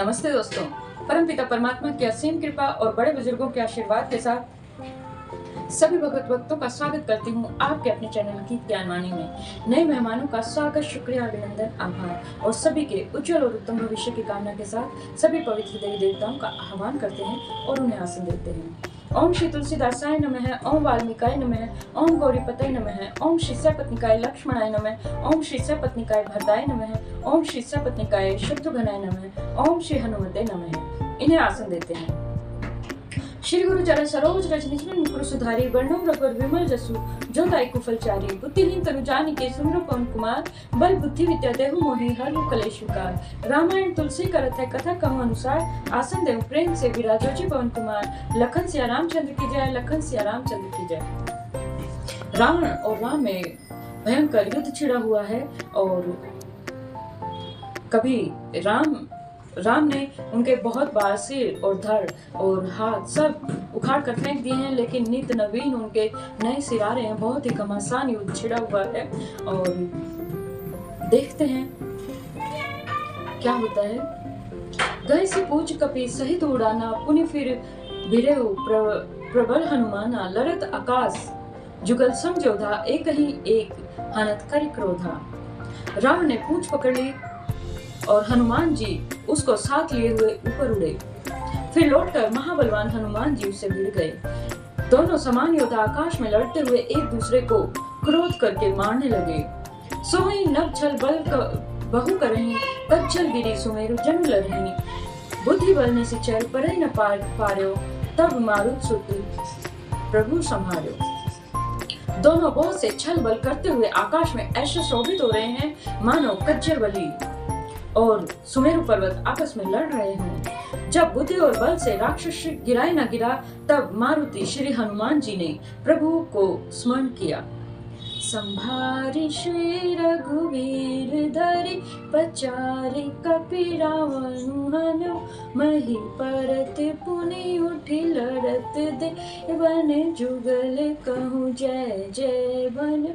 नमस्ते दोस्तों, परमपिता परमात्मा की असीम कृपा और बड़े बुजुर्गों के आशीर्वाद के साथ सभी भगवत भक्तों का स्वागत करती हूँ आपके अपने चैनल गीत ज्ञानवाणी में। नए मेहमानों का स्वागत, शुक्रिया, अभिनंदन, आभार और सभी के उज्जवल और उत्तम भविष्य की कामना के साथ सभी पवित्र देवी देवताओं का आह्वान करते हैं और उन्हें आसन देते हैं। ओम श्री तुलसीदासाय नमः, ओम वाल्मीकाय नमः, ओम गौरीपतये नमः, ओम श्री सपत्निकाय लक्ष्मणाय नमः, ओम श्री सपत्निकाय भरताय नमः, ओम श्री सपत्निकाय शत्रुघ्नाय नमः, ओम श्री हनुमते नमः। इन्हें आसन देते हैं। श्री गुरु चरण सरोज रज निज मुकुर सुधारी, वर्णम रघुवर विमल जसु जो दाई कुफलचारी, बुद्धिहीन तनु जानिके सुमिरौ पवन कुमार, बल बुद्धि विद्या देहु मोहि हरहु कलेश विकार। रामायण तुलसी करत है कथा कहूँ अनुसार, आसन देहु प्रेम से विराजो जी पवन कुमार। लखन सिया रामचंद्र की जय, लखन सिया रामचंद्र की जय। रावण और राम में भयंकर युद्ध छिड़ा हुआ है और कभी राम ने उनके बहुत बार सिर और धड़ और हाथ सब उखाड़ कर फेंक दिए हैं, लेकिन नित नवीन उनके नए सिर आ रहे हैं। बहुत ही घमासान युद्ध छिड़ा हुआ है और देखते हैं क्या होता है। गए से पूछ कपि सहित उड़ाना, पुनि फिर भिड़ेउ प्रबल हनुमाना, लड़त आकाश जुगल समझोधा, एक ही एक हनत करि क्रोधा। रावण ने पूंछ पकड़ ली और हनुमान जी उसको साथ लिए हुए ऊपर उड़े। फिर लौटकर महाबलवान हनुमान जी उससे भिड़ गए। दोनों समान योद्धा आकाश में लड़ते हुए एक दूसरे को क्रोध करके मारने लगे। सोई नभ छल बल बहु करही, कच्छल गिरी सुमेरु जन लरही, बुद्धि बल ने सिचर परई न पार्यो, तब मारुत सुत प्रभु संहार्यो। दोनों बहुत से छल बल करते हुए आकाश में ऐसे शोभित हो रहे हैं मानो कज्जर बली और सुमेरु पर्वत आपस में लड़ रहे हैं। जब बुद्धि और बल से राक्षस गिराए न गिरा, तब मारुति श्री हनुमान जी ने प्रभु को स्मरण किया। संभारी श्री रघुवीर धरि, पचारि कपि रावण हनु, मही परत पुनि उठि लड़त देवन जुगल कहूँ जय जय बन।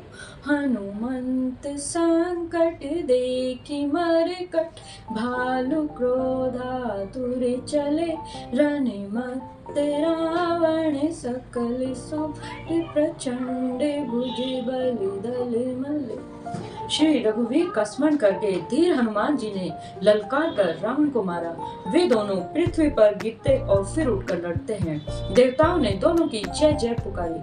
हनुमंत संकट देखि मरकट, भालु क्रोधातुर चले, रण मत रावण सकल सो, प्रचंड भुज बल दल मल। श्री रघुवीर का स्मरण करके धीर हनुमान जी ने ललकार कर रावण को मारा। वे दोनों पृथ्वी पर गिरते और फिर उठकर लड़ते हैं। देवताओं ने दोनों की जय जय पुकारी।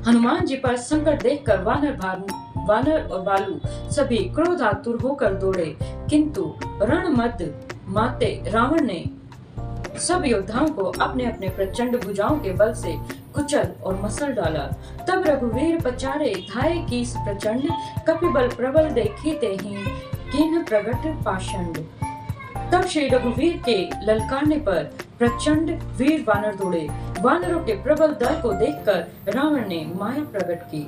हनुमान जी पर संकट देखकर वानर और भालू सभी क्रोधातुर होकर दौड़े, किंतु रणमद माते रावण ने सब योद्धाओं को अपने अपने प्रचंड भुजाओं के बल से कुचल और मसल डाला। तब रघुवीर पचारे धाये कीस प्रचंड, कपिबल प्रबल देखते ही किन्ह प्रगट पाषंड। तब श्री रघुवीर के ललकारने पर प्रचंड वीर वानर दौड़े। वानरों के प्रबल दल को देखकर रावण ने माया प्रकट की।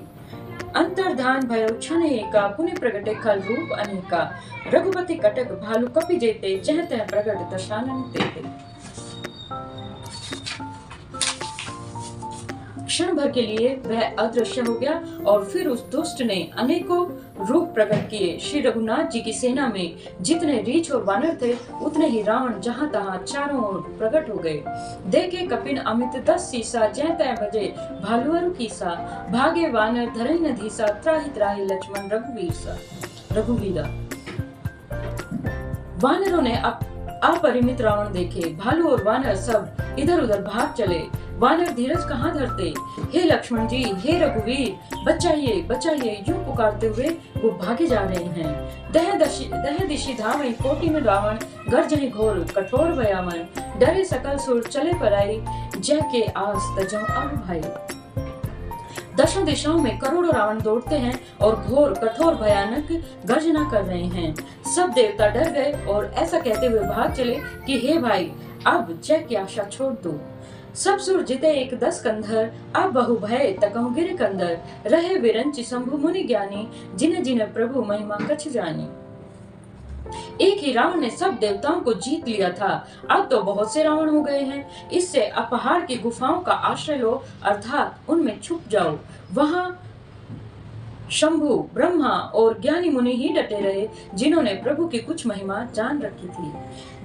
अंतर्धान भयो क्षण एका, पुनि प्रगटे खल रूप अनेका, रघुपति कटक भालु कपि जेते, जह तह प्रगट दशानन तेते। क्षण भर के लिए वह अदृश्य हो गया और फिर उस दुष्ट ने अनेकों रूप प्रकट किए। श्री रघुनाथ जी की सेना में जितने रीछ और वानर थे, उतने ही रावण जहां तहां चारों ओर प्रकट हो गए। देखे कपिन अमित 10 सीसा, जय तय भजे भालुअरु कीसा, भागे वानर धरई न धीसा, त्राहि त्राहि लक्ष्मण रघुवीरा। वानरों ने अपरिमित रावण देखे। भालू और वानर सब इधर उधर भाग चले। वानर धीरज कहाँ धरते। हे लक्ष्मण जी, हे रघुवीर, बचाइए बचाइए, यूं पुकारते हुए वो भागे जा रहे हैं। दह दिशि धावई कोटि में रावण, गर्जहि घोर कठोर भयामन, डरे सकल सुर चले पराई, जय के आस तजौ अब भाई। दशों दिशाओं में करोड़ों रावण दौड़ते हैं और घोर कठोर भयानक गर्जना कर रहे हैं। सब देवता डर गए और ऐसा कहते हुए भाग चले कि हे भाई, अब जय की आशा छोड़ दो। सब सुर जिते एक 10 कंधर, अब बहु भय तकहु गिर कंदर, रहे विरंचि शंभु मुनि ज्ञानी, जिन्हें जिन्हें प्रभु महिमा कछ जानी। एक ही रावण ने सब देवताओं को जीत लिया था, अब तो बहुत से रावण हो गए हैं। इससे अब पहाड़ की गुफाओं का आश्रय लो, अर्थात उनमें छुप जाओ। वहां शंभु, ब्रह्मा और ज्ञानी मुनि ही डटे रहे, जिन्होंने प्रभु की कुछ महिमा जान रखी थी।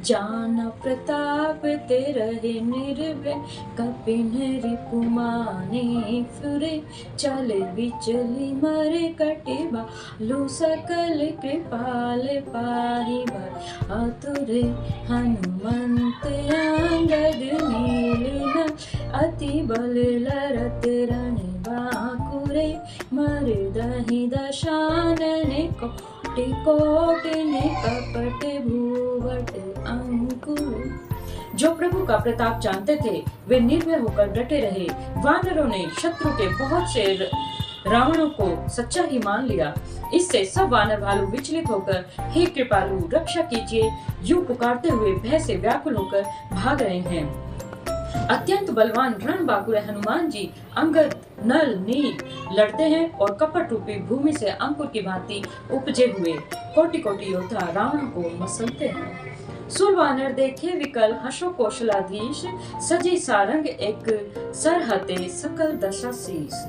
जाना प्रताप तेरहे निर्भय, कपिन रिपुमाने फुरे, चले विचली मरे कटे बालु, सकल कृपाल पाहि भय आतुरे। हनुमंत अंगद नील, अति बल लरत रण बाकुरे, मृदहि दशानने कोटि कोटि ने कपट भूवट अंकुर। जो प्रभु का प्रताप जानते थे वे निर्भय होकर डटे रहे। वानरों ने शत्रु के बहुत से रावणों को सच्चा ही मान लिया। इससे सब वानर भालू विचलित होकर हे कृपालु रक्षा कीजिए यूं पुकारते हुए भय से व्याकुल होकर भाग रहे हैं। अत्यंत बलवान रणबांकुर हनुमान जी अंगद, नल, नील लड़ते हैं और कपट रूपी भूमि से अंकुर की भांति उपजे हुए कोटि कोटि योद्धा रावण को मसलते हैं। सुरवानर देखे विकल, हर्षो कौशलाधीश, सजी सारंग एक सरहते सकल दशा शीस।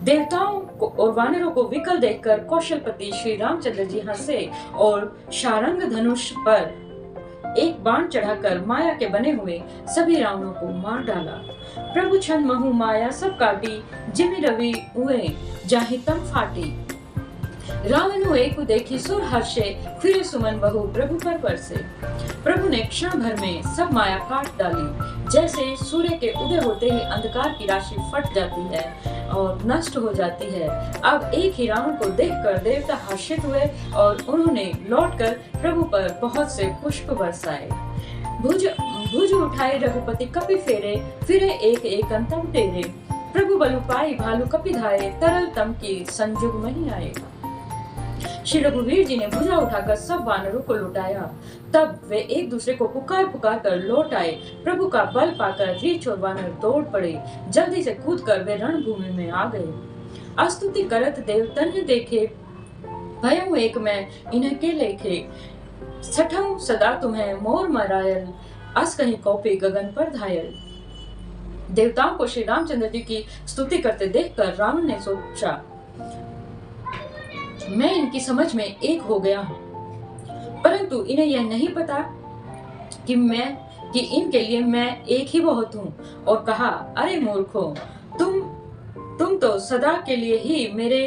देवताओं को और वानरों को विकल देखकर कौशलपति श्री रामचंद्र जी हंसे और शारंग धनुष पर एक बाण चढ़ाकर माया के बने हुए सभी रावणों को मार डाला। प्रभु छन महु माया सब काटी, जिमि रवि उए जाहि तम फाटी। रावण एक देखी सुर हर्षे, फिर सुमन बहु प्रभु पर बरसे। प्रभु ने क्षण भर में सब माया काट डाली। जैसे सूर्य के उदय होते ही अंधकार की राशि फट जाती है और नष्ट हो जाती है। अब एक ही रावण को देखकर देवता हर्षित हुए और उन्होंने लौटकर प्रभु पर बहुत से पुष्प बरसाए। भुज उठाए रघुपति कपि फेरे, फिरे एक एक अंतम टेरे। प्रभु बलु पाई भालू कपि धाये, तरल तम की संजुग नहीं आए। श्री रघुवीर जी ने भुजा उठाकर सब वानरों को लुटाया। तब वे एक दूसरे को पुकार पुकार कर लौट आए। प्रभु का बल पाकर रीछ और वानर दौड़ पड़े। जल्दी से कूदकर वे रणभूमि में आ गए। अस्तुति करत देव तन्य देखे, भयउ एक मैं इन्हें के लेखे। सठऊ सदा तुम्हें मोर मरायल, अस कहीं कौपे गगन पर धायल। देवताओं को श्री रामचंद्र जी की स्तुति करते देखकर रावण ने सोचा, मैं इनकी समझ में एक हो गया हूँ, परंतु इन्हें यह नहीं पता कि इनके लिए मैं एक ही बहुत हूँ। और कहा, अरे मूर्खों, तुम तो सदा के लिए ही मेरे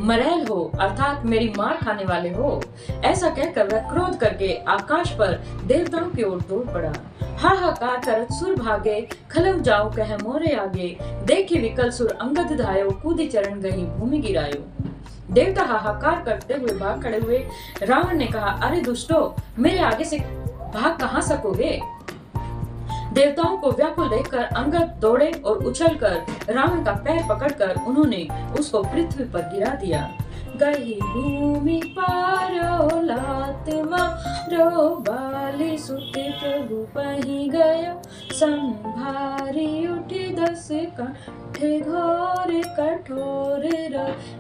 मरैल हो, अर्थात मेरी मार खाने वाले हो। ऐसा कहकर वह क्रोध करके आकाश पर देवताओं की ओर दौड़ पड़ा। हाहाकार करत सुर भागे, खलव जाओ कह मोरे आगे। देखी विकल सुर अंगद धायो, कूदी चरण गही भूमि गिरायो। देवता हाहाकार करते हुए भाग खड़े हुए। रावण ने कहा, अरे दुष्टो, मेरे आगे से भाग कहाँ सकोगे। देवताओं को व्याकुल देखकर अंगद दौड़े और उछलकर रावण का पैर पकड़कर उन्होंने उसको पृथ्वी पर गिरा दिया। गई भूमि पारो लात मारो, बाली सुते प्रभु पही गयो। संभारी उठी 10 काठे घोर कठोर,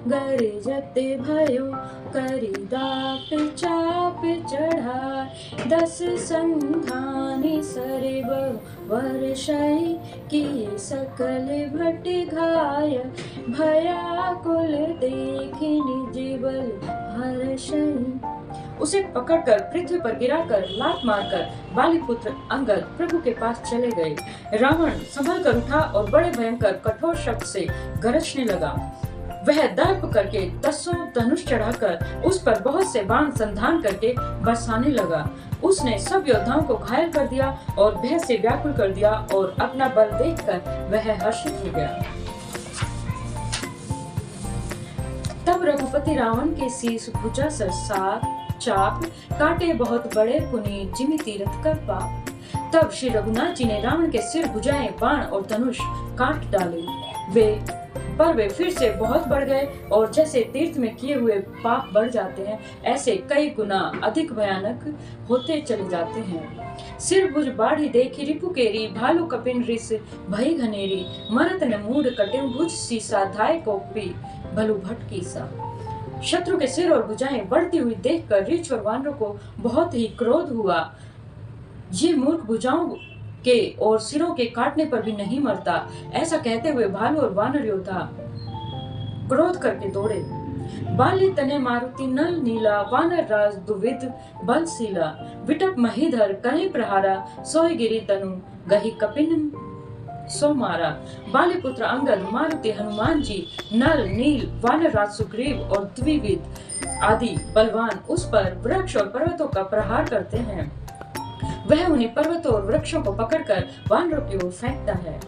गरजते भयो करी दाप चाप चढ़ा। 10 संधानी सरे वर्षई, किए सकल भट घाय। भयाकुल देखी निज बल हर्षई। उसे पकड़कर पृथ्वी पर गिराकर लात मारकर बाली पुत्र अंगद प्रभु के पास चले गए। रावण संभल कर उठा और बड़े भयंकर कठोर शब्द से गरजने लगा। वह दर्प करके 10 धनुष चढ़ाकर उस पर बहुत से बाण संधान करके बरसाने लगा। उसने सब योद्धाओं को घायल कर दिया और भय से व्याकुल कर दिया और अपना बल देखकर वह हर्षित हो गया। तब रघुपति रावण के शीश भुजा सर सात चाप, काटे बहुत बड़े पुनि जिमि तीरथ कर पाप। तब श्री रघुनाथ जी ने रावण के सिर, भुजाएं, बाण और धनुष काट डाले। वे फिर से बहुत बढ़ गए और जैसे तीर्थ में किए हुए पाप बढ़ जाते हैं, ऐसे कई गुना अधिक भयानक होते चले जाते हैं। सिर भुज बाढ़ी देखी रिपु केरी, भालू कपिन रिस भई घनेरी। मरत न मूड कटे भुज सीसा, धाय कोपी भलु भटकी सा। शत्रु के सिर और भुजाएं बढ़ती हुई देखकर रीछ और वानरों को बहुत ही क्रोध हुआ। ये मूर्ख भुजाओं के और सिरों के काटने पर भी नहीं मरता। ऐसा कहते हुए भालू और वानर योद्धा क्रोध करके दौड़े। बाली तने मारुति नल नीला वानर राज दुविध बलशीला विटप महीधर कहीं प्रहारा सोई गिरी तनु गही कपिन सो मारा। बाली पुत्र अंगद मारुति हनुमान जी नल नील वानर राज सुग्रीव और द्विविध आदि बलवान उस पर वृक्ष और पर्वतों का प्रहार करते हैं। वह उन्हीं पर्वतों और वृक्षों को पकड़कर वानरों की ओर फेंकता है।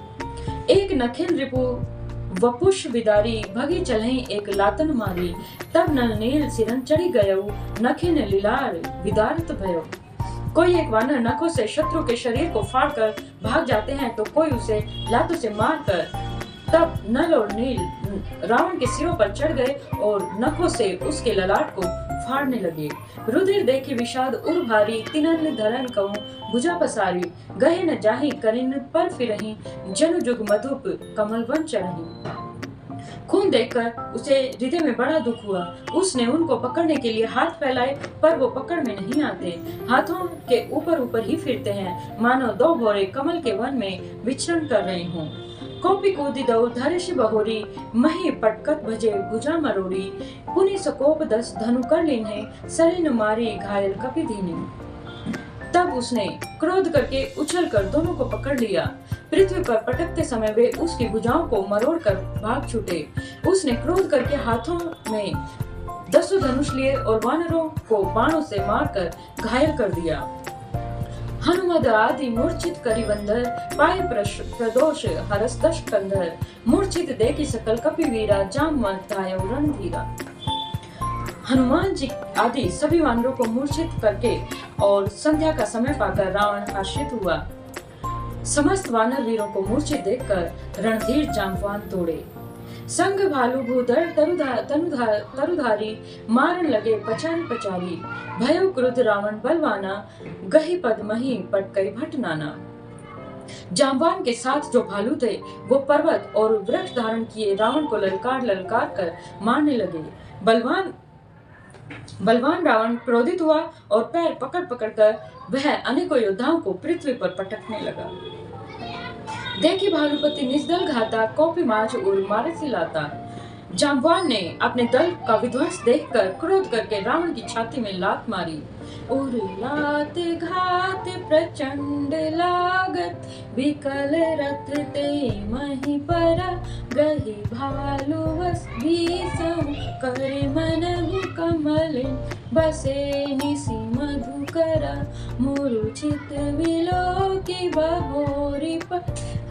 एक नखिल रिपु वपुष विदारी भगी चलहि एक लातन मारी तब नल नील सिरन चढ़ी गयो नखिन लीलार विदारित भयो। कोई एक वानर नखों से शत्रु के शरीर को फाड़कर भाग जाते हैं तो कोई उसे लातों से मारकर तब नल और नील रावण के सिरों पर चढ़ गए और नखों से उसके ललाट को फाड़ने लगे। रुधिर देखी विषाद उर भारी तिनन धरन कहूं भुजा पसारी गहे न जाहि करिन पर फिरहि जनु जुग मधुप कमल वन चढ़हि। खून देखकर उसे हृदय में बड़ा दुख हुआ। उसने उनको पकड़ने के लिए हाथ फैलाए पर वो पकड़ में नहीं आते, हाथों के ऊपर ऊपर ही फिरते हैं मानो दो भौरे कमल के वन में विचरण कर रहे हों। कोपी कूदी दौ धरिषि बहोरी मही पटकत भजे भुजा मरोड़ी पुनि सकोप दस धनु कर लीन्हे सरिन मारी घायल कपि दीने। तब उसने क्रोध करके उछलकर दोनों को पकड़ लिया। पृथ्वी पर पटकते समय वे उसकी भुजाओं को मरोड़कर भाग छूटे। उसने क्रोध करके हाथों में 10 धनुष लिए और वानरों को बाणों से मारकर घायल कर दिया। हनुमद आदि मूर्छित करिवंदर पाय प्रदोष हरस दश कंधर मूर्छित देखी सकल कपिवीरा जामवंत धायौ रणधीरा। हनुमान जी आदि सभी वानरों को मूर्छित करके और संध्या का समय पाकर रावण आश्रित हुआ। समस्त वानर वीरों को मूर्छित देखकर रणधीर जामवंत दौड़े। संग भालू भूधर तरुधारी मारन लगे पचारी पचारी भयो क्रुद्ध रावण बलवाना गही पद मही पटकई भटनाना। जामवान के साथ जो भालू थे वो पर्वत और वृक्ष धारण किए रावण को ललकार ललकार कर मारने लगे। बलवान रावण क्रोधित हुआ और पैर पकड़ पकड़ कर वह अनेकों योद्धाओं को पृथ्वी पर पटकने लगा। देखी भालूपति निजदल घाता कौपी माच और मारसी लाता। जाम्बवान ने अपने दल का विध्वंस देखकर क्रोध करके रावण की छाती में लात मारी। और लात घात प्रचंड लागत विकल रथ ते मही परा गही भालू वस भीषम करे मनहु कमल बसे निसी मधुकरा मुरुचित विलोकी बहोरी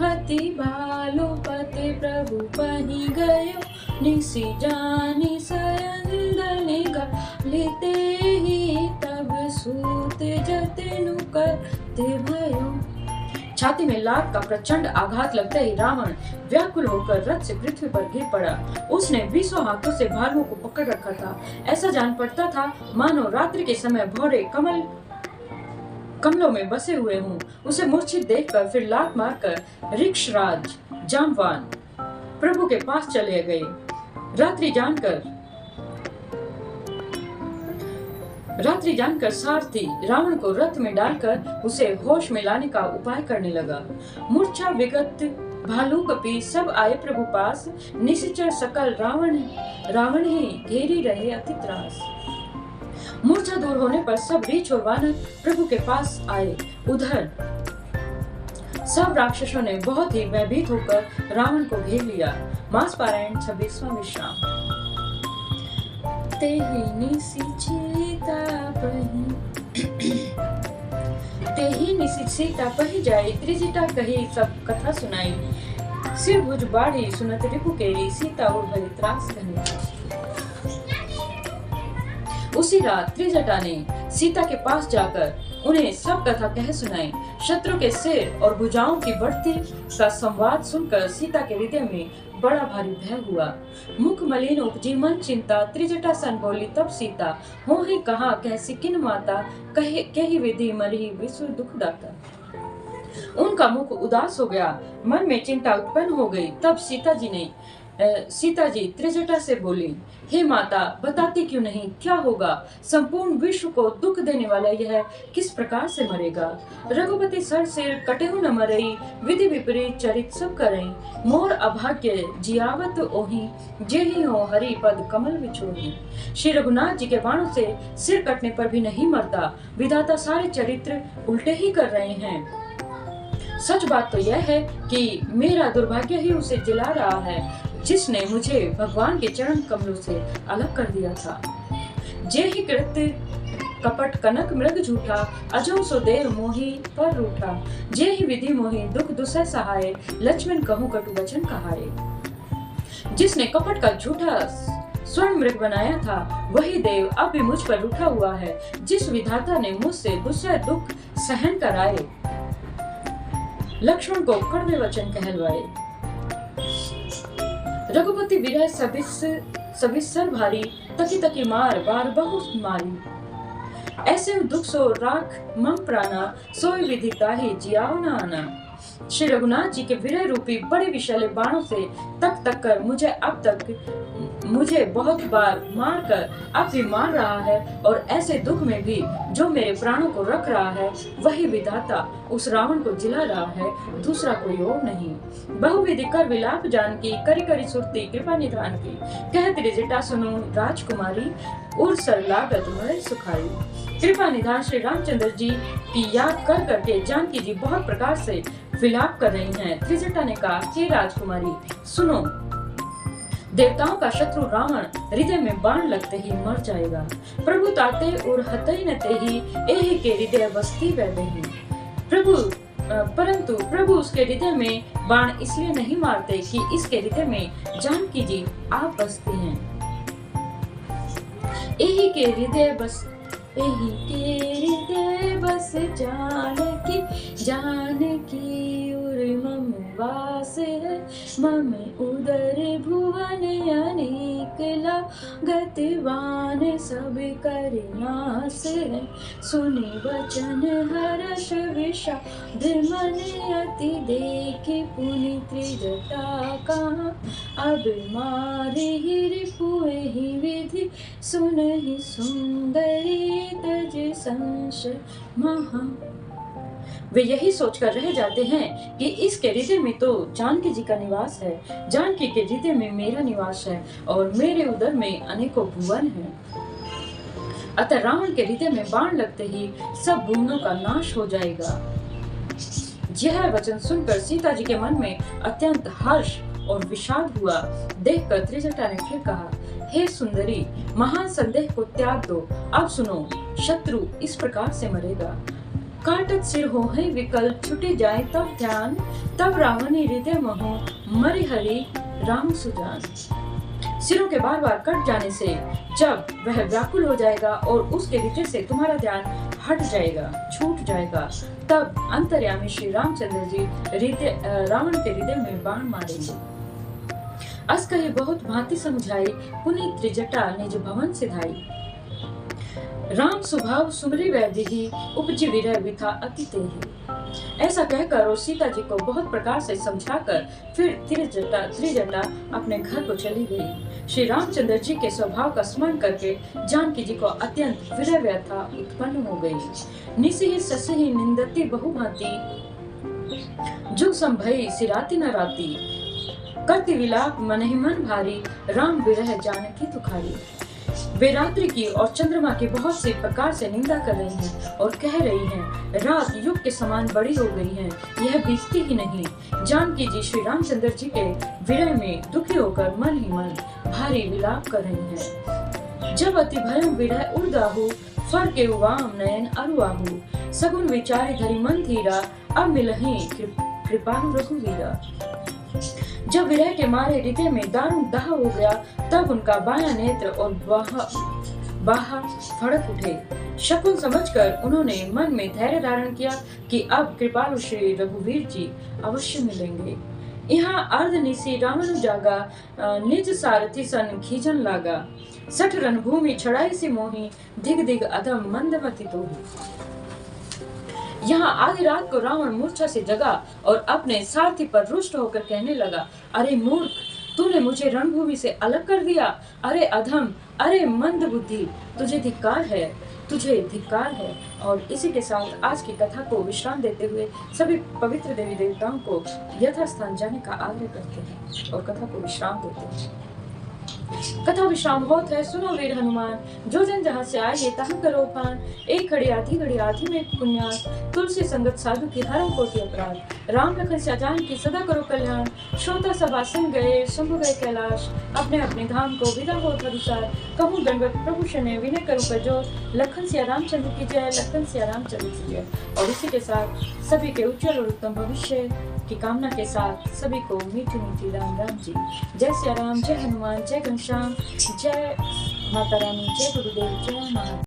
हति भालुपति प्रभु पही गयो निसी जानी सयंदल निगालिते ही तब सूत जतनु करते भयो। छाती में लात का प्रचंड आघात लगते ही रावण व्याकुल होकर रथ से पृथ्वी पर गिर पड़ा। उसने 20 हाथों से भालुओं को पकड़ रखा था। ऐसा जान पड़ता था मानो रात्रि के समय भौरे कमलों में बसे हुए हों। उसे मूर्छित देखकर फिर लात मारकर ऋक्षराज जाम्बवान प्रभु के पास चले गए। रात्रि जानकर सारथी रावण को रथ में डालकर उसे होश में लाने का उपाय करने लगा। मूर्छा विगत भालू कपि सब आए प्रभु पास निश्चर सकल रावण ही घेरी रहे अति त्रास। मूर्छा दूर होने पर सब रीछ और वानर प्रभु के पास आए। उधर सब राक्षसों ने बहुत ही भयभीत होकर रावण को घेर लिया। मास पारायण 26वां विश्राम। तेहि निसी सीता पही जाई त्रिजटा कही सब कथा सुनाई। सिर भुज बाढ़ी सुनत रिपु केरी सीता और भरी त्रास घनी। उसी रात त्रिजटा ने सीता के पास जाकर उन्हें सब कथा कह सुनाई। शत्रु के सिर और भुजाओं की बढ़ती का संवाद सुनकर सीता के हृदय में बड़ा भारी भय हुआ। मुख मलिन उपजी मन चिंता त्रिजटा सन बोली तब सीता हो ही कहा कह सिकिन माता कही विधि मरी विश्व दुख दाता। उनका मुख उदास हो गया, मन में चिंता उत्पन्न हो गई। तब सीता जी ने सीता जी त्रिजटा से बोली, हे माता, बताती क्यों नहीं, क्या होगा? संपूर्ण विश्व को दुख देने वाला यह किस प्रकार से मरेगा? रघुपति सर सिर कटे न मरई, विधि विपरीत चरित सब करई, मोर अभाग्य जियावत ओहि, जेहि हो हरि पद कमल विछोही। श्री रघुनाथ जी के बाणों से सिर कटने पर भी नहीं मरता, विधाता सारे चरित्र उल्टे ही कर रहे हैं। सच बात तो यह है कि मेरा दुर्भाग्य ही उसे जिला रहा है, जिसने मुझे भगवान के चरण कमलों से अलग कर दिया था। जेहि कृत्य कपट कनक मृग झूठा, अजो सो देर मोहि पर रूठा, जेहि विधि मोहि दुख दुसह सहाय, लक्ष्मण कहूँ कटु वचन कहाय। जिसने कपट का झूठा स्वर्ण मृग बनाया था, वही देव अब भी मुझ पर रूठा हुआ है। जिस विधाता ने मुझसे दुसह दुख सहन कराए, लक्ष्मण को कड़वे वचन कहलवाए। रघुपति विरह सविस्सर भारी, तकी तकी मार बार बहु मारी। ऐसे दुख सो राख मम प्राणा, सोई विधि ताहि जियाओ न आना। श्री रघुनाथ जी के विरह रूपी बड़े विषैले बाणों से तक तक कर मुझे बहुत बार मार कर अब भी मार रहा है, और ऐसे दुख में भी जो मेरे प्राणों को रख रहा है, वही विधाता उस रावण को जिला रहा है, दूसरा कोई और नहीं। बहुविधि कर विलाप जान की, करी करी सुरती कृपा निधान की, कह त्रिजटा सुनो राजकुमारी, उर सर लागत मरे सुखाई। कृपा निधान श्री रामचंद्र जी की याद कर करके जानकी जी बहुत प्रकार से विलाप कर रही हैं। त्रिजटा ने कहा, हे राजकुमारी सुनो, देवताओं का शत्रु रावण हृदय में बाण लगते ही मर जाएगा। प्रभु ताते और हतई न तेहि, एहि के हृदय बसती वैदेही। परंतु प्रभु उसके हृदय में बाण इसलिए नहीं मारते कि इसके हृदय में जानकी जी आप बसती हैं। एहि के हृदय बस जानकी उर मम वास है, मम उदर भुवन अनेक लागतवान, सब कर नास है, सुनि वचन हर्ष विषाद मन, अति देखि पुनि त्रिजटा कहा, अब मारे रिपुहि विधि, सुनहि सुंदरी तज संशय महा। वे यही सोचकर रह जाते हैं कि इसके हृदय में तो जानकी जी का निवास है, जानकी के हृदय में मेरा निवास है, और मेरे उदर में अनेकों भुवन हैं। अतः रावण के हृदय में बाण लगते ही सब भुवनों का नाश हो जाएगा। यह वचन सुनकर सीता जी के मन में अत्यंत हर्ष और विषाद हुआ। देखकर त्रिजटा ने फिर कहा, हे सुंदरी, महान संदेह को त्याग दो। अब सुनो, शत्रु इस प्रकार से मरेगा। काटत सिर हो है विकल, छुटे जाए तब ध्यान, तब रावण हृदय मोह, मरि हरि राम सुजान। सिरों के बार बार कट जाने से जब वह व्याकुल हो जाएगा और उसके हृदय से तुम्हारा ध्यान हट जाएगा, छूट जाएगा, तब अंतर्यामी श्री रामचंद्र जी रावण के हृदय में बाण मारेंगे। अस कहे बहुत भांति समझाई, पुनीत त्रिजटा निज भवन सिधाई। राम स्वभाव सुमरी वैदेही, उपजी विरह विथा अति तेही। ऐसा कहकर और सीता जी को बहुत प्रकार से समझाकर फिर त्रिजटा अपने घर को चली गई। श्री रामचंद्र जी के स्वभाव का स्मरण करके जानकी जी को अत्यंत विरह व्यथा उत्पन्न हो गई। निसिहि ससिहि निंदति बहुभांति, जुग संभई सिराति न राती, करति विलाप मनहि मन भारी, राम विरह जानकी दुखारी। वे रात्रि की और चंद्रमा की बहुत सी प्रकार से निंदा कर रही हैं और कह रही हैं, रात युग के समान बड़ी हो गई है, यह बीतती ही नहीं। जानकी जी श्री रामचंद्र जी के विरह में दुखी होकर मन ही मन भारी विलाप कर रही हैं। जब अति भयं विरह उर्दाहु, फर के उवाम नयन अरुआहु, सगुन विचारी धरि मन धीरा, अब मिलहि कृपालु रघुवीरा। जब विरह के मारे हृदय में दारुण दाह हो गया, तब उनका बायां नेत्र और बाहा फड़क उठे। शकुन समझकर उन्होंने मन में धैर्य धारण किया कि अब कृपालु श्री रघुवीर जी अवश्य मिलेंगे। यहाँ अर्धनिशी रावण जागा, निज सारथी सन खींचन लागा, सठ रणभूमि छड़ाई सी मोही, दिग दिग अधम मंदमति तोही। यहाँ आधी रात को रावण मूर्छा से जगा और अपने सारथी पर रुष्ट होकर कहने लगा, अरे मूर्ख, तूने मुझे रणभूमि से अलग कर दिया। अरे अधम, अरे मंद बुद्धि, तुझे धिक्कार है, तुझे धिक्कार है। और इसी के साथ आज की कथा को विश्राम देते हुए सभी पवित्र देवी देवताओं को यथास्थान जाने का आग्रह करते हैं और कथा को विश्राम देते हैं। कथा विश्राम होत है, सुनो वीर हनुमान। जो जन जहाँ से आए तहाँ करो पान। एक घड़ी आधी में पुण्यास। तुलसी संगत साधु की हरम कोटि अपराध। राम लखन सजान की सदा करो कल्याण। श्रोता सब आसन गए, शंभु गए कैलाश। अपने अपने धाम को विदा हो अनुसार। कहूँ दंडवत प्रभु शने, विनय करूँ कर जोर। लखन सिया रामचंद्र की जय, लखन सिया रामचंद्र की जय। और इसी के साथ सभी के उज्जवल और उत्तम भविष्य की कामना के साथ सभी को मीठी मीठी राम राम जी। जय सिया राम, जय हनुमान, जय घनश्याम, जय माता रानी, जय गुरुदेव, जय महादेव।